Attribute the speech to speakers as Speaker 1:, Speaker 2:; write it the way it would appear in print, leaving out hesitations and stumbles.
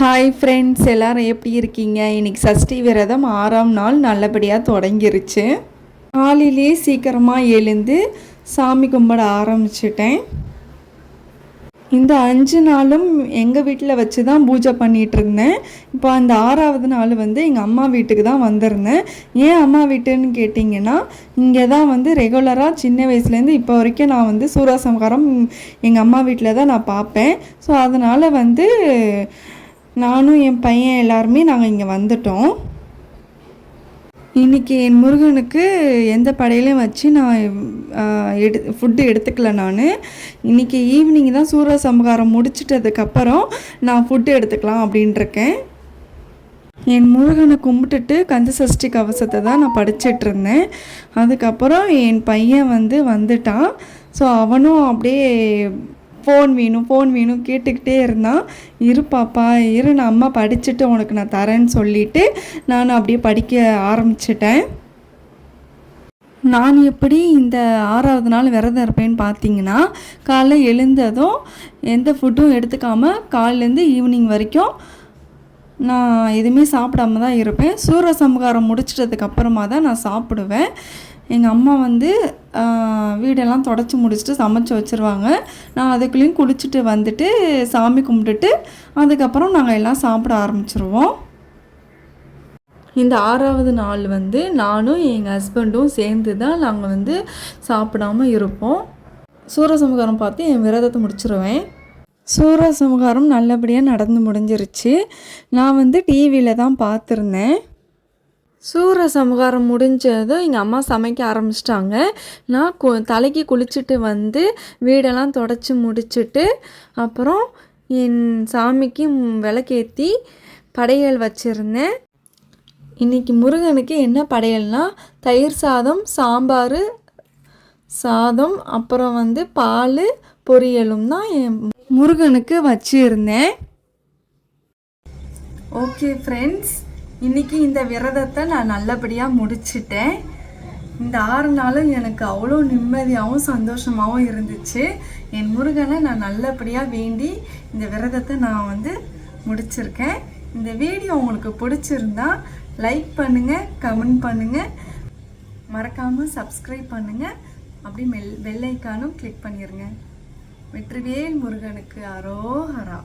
Speaker 1: Hi friends, எல்லோரும் எப்படி இருக்கீங்க? இன்றைக்கி சஷ்டி விரதம் 6ஆம் நாள் நல்லபடியாக தொடங்கிருச்சு. காலையிலே சீக்கிரமாக எழுந்து சாமி கும்பிட ஆரம்பிச்சிட்டேன். இந்த 5 நாளும் எங்கள் வீட்டில் வச்சு தான் பூஜை பண்ணிகிட்டு இருந்தேன். இப்போ அந்த 6ஆவது நாள் எங்கள் அம்மா வீட்டுக்கு தான் வந்திருந்தேன். ஏன் அம்மா வீட்டுன்னு கேட்டிங்கன்னா, இங்கே தான் ரெகுலராக சின்ன வயசுலேருந்து இப்போ வரைக்கும் நான் சூரசம்ஹாரம் எங்கள் அம்மா வீட்டில் தான் நான் பார்ப்பேன். ஸோ அதனால் நானும் என் பையன் எல்லாருமே நாங்கள் இங்கே வந்துட்டோம். இன்றைக்கி என் முருகனுக்கு எந்த படையிலையும் வச்சு நான் ஃபுட்டு எடுத்துக்கல. நான் இன்றைக்கி ஈவினிங் தான் சூரசம்ஹாரம் முடிச்சிட்டதுக்கப்புறம் நான் ஃபுட்டு எடுத்துக்கலாம் அப்படின்ட்டுருக்கேன். என் முருகனை கும்பிட்டுட்டு கந்த சஷ்டி கவசத்தை தான் நான் படிச்சிட்ருந்தேன். அதுக்கப்புறம் என் பையன் வந்துட்டான். ஸோ அவனும் அப்படியே ஃபோன் வேணும் கேட்டுக்கிட்டே இருந்தான். இரு பாப்பா இரு, நான் அம்மா படிச்சுட்டு உனக்கு நான் தரேன்னு சொல்லிவிட்டு நான் அப்படியே படிக்க ஆரம்பிச்சிட்டேன். நான் எப்படி இந்த 6ஆவது நாள் விரதம் இருப்பேன்னு பார்த்தீங்கன்னா, காலைல எழுந்ததும் எந்த ஃபுட்டும் எடுத்துக்காமல் காலையிலேருந்து ஈவினிங் வரைக்கும் நான் எதுவுமே சாப்பிடாம தான் இருப்பேன். சூரசம்ஹாரம் முடிச்சிட்டதுக்கப்புறமா தான் நான் சாப்பிடுவேன். எங்கள் அம்மா வீடெல்லாம் தொடச்சி முடிச்சுட்டு சமைச்சி வச்சுருவாங்க. நான் அதுக்குள்ளேயும் குளிச்சுட்டு வந்துட்டு சாமி கும்பிட்டுட்டு அதுக்கப்புறம் நாங்கள் எல்லாம் சாப்பிட ஆரம்பிச்சிருவோம். இந்த 6ஆவது நாள் நானும் எங்கள் ஹஸ்பண்டும் சேர்ந்து தான் நாங்கள் சாப்பிடாம இருப்போம். சூரசம்ஹாரம் பார்த்து என் விரதத்தை முடிச்சிருவேன். சூரசம்ஹாரம் நல்லபடியாக நடந்து முடிஞ்சிருச்சு. நான் டிவியில் தான் பார்த்துருந்தேன். சூரசம்ஹாரம் முடிஞ்சதும் எங்கள் அம்மா சமைக்க ஆரம்பிச்சிட்டாங்க. நான் தலைக்கு குளிச்சுட்டு வீடெல்லாம் தொடச்சி முடிச்சுட்டு அப்புறம் என் சாமிக்கு விளக்கேற்றி படையல் வச்சுருந்தேன். இன்றைக்கி முருகனுக்கு என்ன படையல்னால் தயிர் சாதம், சாம்பார் சாதம், அப்புறம் பால் பொரியலும் தான் முருகனுக்கு வச்சுருந்தேன். ஓகே ஃப்ரெண்ட்ஸ், இன்றைக்கி இந்த விரதத்தை நான் நல்லபடியாக முடிச்சிட்டேன். இந்த 6 நாளும் எனக்கு அவ்வளோ நிம்மதியாகவும் சந்தோஷமாகவும் இருந்துச்சு. என் முருகனை நான் நல்லபடியாக வேண்டி இந்த விரதத்தை நான் முடிச்சிருக்கேன். இந்த வீடியோ உங்களுக்கு பிடிச்சிருந்தா லைக் பண்ணுங்கள், கமெண்ட் பண்ணுங்கள், மறக்காமல் சப்ஸ்கிரைப் பண்ணுங்கள். அப்படி பெல் ஐக்கானும் கிளிக் பண்ணிடுங்க. வெற்றிவேல் முருகனுக்கு அரோஹரா.